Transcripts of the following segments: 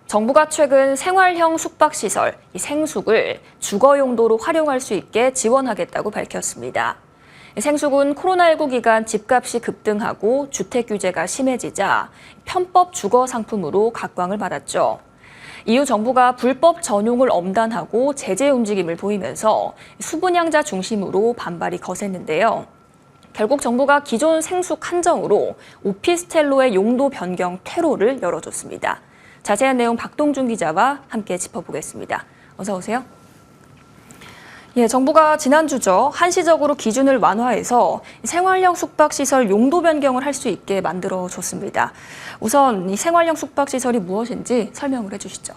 정부가 최근 생활형 숙박시설, 이 생숙을 주거 용도로 활용할 수 있게 지원하겠다고 밝혔습니다. 생숙은 코로나19 기간 집값이 급등하고 주택 규제가 심해지자 편법 주거 상품으로 각광을 받았죠. 이후 정부가 불법 전용을 엄단하고 제재 움직임을 보이면서 수분양자 중심으로 반발이 거셌는데요. 결국 정부가 기존 생숙 한정으로 오피스텔로의 용도 변경 퇴로를 열어줬습니다. 자세한 내용 박동준 기자와 함께 짚어보겠습니다. 어서 오세요. 정부가 지난주죠. 한시적으로 기준을 완화해서 생활형 숙박시설 용도 변경을 할 수 있게 만들어줬습니다. 우선 이 생활형 숙박시설이 무엇인지 설명을 해주시죠.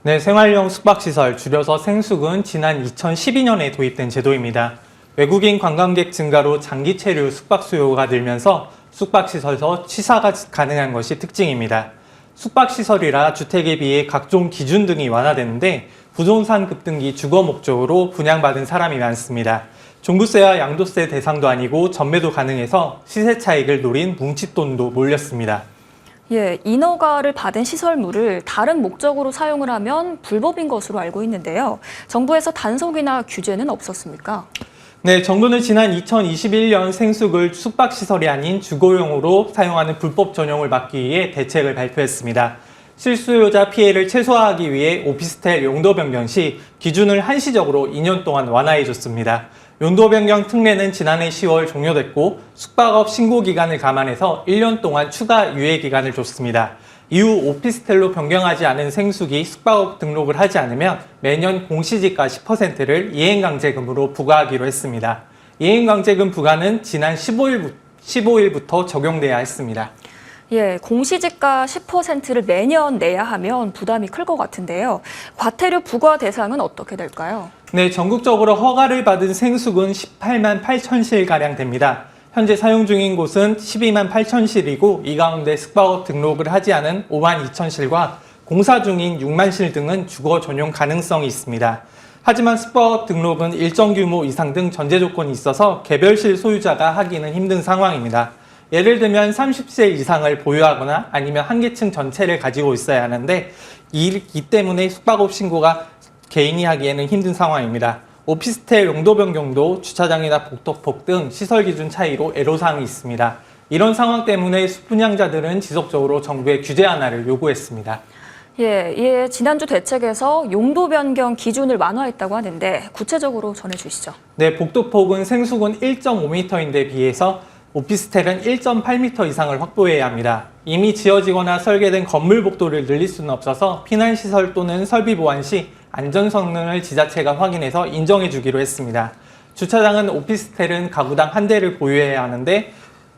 네, 생활형 숙박시설, 줄여서 생숙은 지난 2012년에 도입된 제도입니다. 외국인 관광객 증가로 장기 체류 숙박 수요가 늘면서 숙박시설에서 취사가 가능한 것이 특징입니다. 숙박시설이라 주택에 비해 각종 기준 등이 완화되는데 부동산 급등기 주거 목적으로 분양받은 사람이 많습니다. 종부세와 양도세 대상도 아니고 전매도 가능해서 시세 차익을 노린 뭉칫돈도 몰렸습니다. 인허가를 받은 시설물을 다른 목적으로 사용을 하면 불법인 것으로 알고 있는데요. 정부에서 단속이나 규제는 없었습니까? 네, 정부는 지난 2021년 생숙을 숙박시설이 아닌 주거용으로 사용하는 불법 전용을 막기 위해 대책을 발표했습니다. 실수요자 피해를 최소화하기 위해 오피스텔 용도 변경 시 기준을 한시적으로 2년 동안 완화해줬습니다. 용도 변경 특례는 지난해 10월 종료됐고 숙박업 신고 기간을 감안해서 1년 동안 추가 유예 기간을 줬습니다. 이후 오피스텔로 변경하지 않은 생숙이 숙박업 등록을 하지 않으면 매년 공시지가 10%를 이행강제금으로 부과하기로 했습니다. 이행강제금 부과는 지난 15일부터 적용돼야 했습니다. 공시지가 10%를 매년 내야 하면 부담이 클 것 같은데요. 과태료 부과 대상은 어떻게 될까요? 네, 전국적으로 허가를 받은 생숙은 18만 8천 실가량 됩니다. 현재 사용 중인 곳은 12만 8천 실이고 이 가운데 숙박업 등록을 하지 않은 5만 2천 실과 공사 중인 6만 실 등은 주거 전용 가능성이 있습니다. 하지만 숙박업 등록은 일정 규모 이상 등 전제 조건이 있어서 개별실 소유자가 하기는 힘든 상황입니다. 예를 들면 30세 이상을 보유하거나 아니면 한 계층 전체를 가지고 있어야 하는데 이 때문에 숙박업 신고가 개인이 하기에는 힘든 상황입니다. 오피스텔 용도 변경도 주차장이나 복도폭 등 시설 기준 차이로 애로사항이 있습니다. 이런 상황 때문에 수분양자들은 지속적으로 정부의 규제 완화를 요구했습니다. 지난주 대책에서 용도 변경 기준을 완화했다고 하는데 구체적으로 전해주시죠. 네, 복도폭은 생숙은 1.5m인데 비해서 오피스텔은 1.8m 이상을 확보해야 합니다. 이미 지어지거나 설계된 건물 복도를 늘릴 수는 없어서 피난시설 또는 설비 보완 시 안전 성능을 지자체가 확인해서 인정해 주기로 했습니다. 주차장은 오피스텔은 가구당 한 대를 보유해야 하는데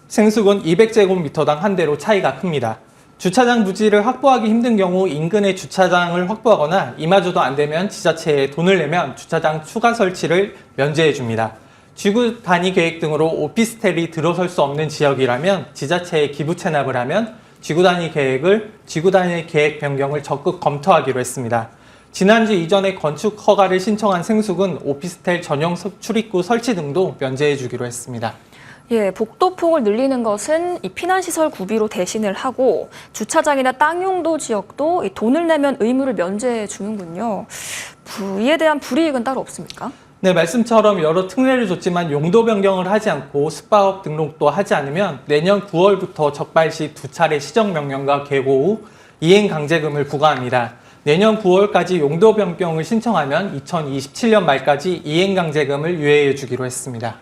생숙은 200제곱미터당 한 대로 차이가 큽니다. 주차장 부지를 확보하기 힘든 경우 인근에 주차장을 확보하거나 이마저도 안 되면 지자체에 돈을 내면 주차장 추가 설치를 면제해 줍니다. 지구 단위 계획 등으로 오피스텔이 들어설 수 없는 지역이라면 지자체에 기부 체납을 하면 지구 단위 계획 변경을 적극 검토하기로 했습니다. 지난주 이전에 건축 허가를 신청한 생숙은 오피스텔 전용 출입구 설치 등도 면제해 주기로 했습니다. 복도폭을 늘리는 것은 이 피난시설 구비로 대신을 하고 주차장이나 땅 용도 지역도 돈을 내면 의무를 면제해 주는군요. 이에 대한 불이익은 따로 없습니까? 네, 말씀처럼 여러 특례를 줬지만 용도 변경을 하지 않고 숙박업 등록도 하지 않으면 내년 9월부터 적발 시 2차례 시정명령과 계고 후 이행강제금을 부과합니다. 내년 9월까지 용도 변경을 신청하면 2027년 말까지 이행강제금을 유예해 주기로 했습니다.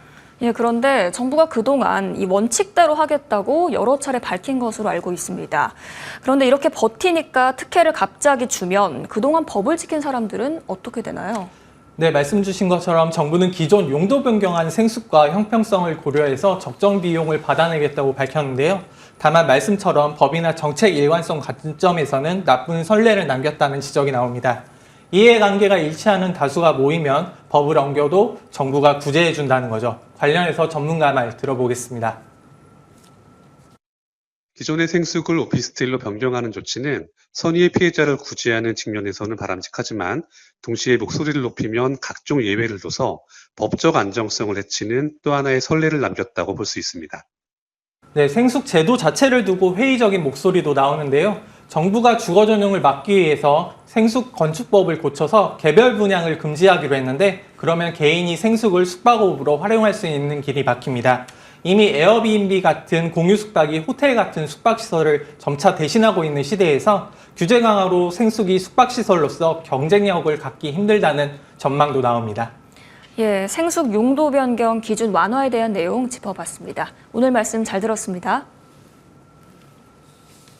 그런데 정부가 그동안 이 원칙대로 하겠다고 여러 차례 밝힌 것으로 알고 있습니다. 그런데 이렇게 버티니까 특혜를 갑자기 주면 그동안 법을 지킨 사람들은 어떻게 되나요? 네, 말씀 주신 것처럼 정부는 기존 용도 변경한 생숙과 형평성을 고려해서 적정 비용을 받아내겠다고 밝혔는데요. 다만 말씀처럼 법이나 정책 일관성 관점에서는 나쁜 선례를 남겼다는 지적이 나옵니다. 이해관계가 일치하는 다수가 모이면 법을 어겨도 정부가 구제해 준다는 거죠. 관련해서 전문가 말 들어보겠습니다. 기존의 생숙을 오피스텔로 변경하는 조치는 선의의 피해자를 구제하는 측면에서는 바람직하지만 동시에 목소리를 높이면 각종 예외를 둬서 법적 안정성을 해치는 또 하나의 선례를 남겼다고 볼 수 있습니다. 네, 생숙 제도 자체를 두고 회의적인 목소리도 나오는데요. 정부가 주거 전용을 막기 위해서 생숙 건축법을 고쳐서 개별 분양을 금지하기로 했는데 그러면 개인이 생숙을 숙박업으로 활용할 수 있는 길이 막힙니다. 이미 에어비앤비 같은 공유 숙박이 호텔 같은 숙박시설을 점차 대신하고 있는 시대에서 규제 강화로 생숙이 숙박시설로서 경쟁력을 갖기 힘들다는 전망도 나옵니다. 예, 생숙 용도 변경 기준 완화에 대한 내용 짚어봤습니다. 오늘 말씀 잘 들었습니다.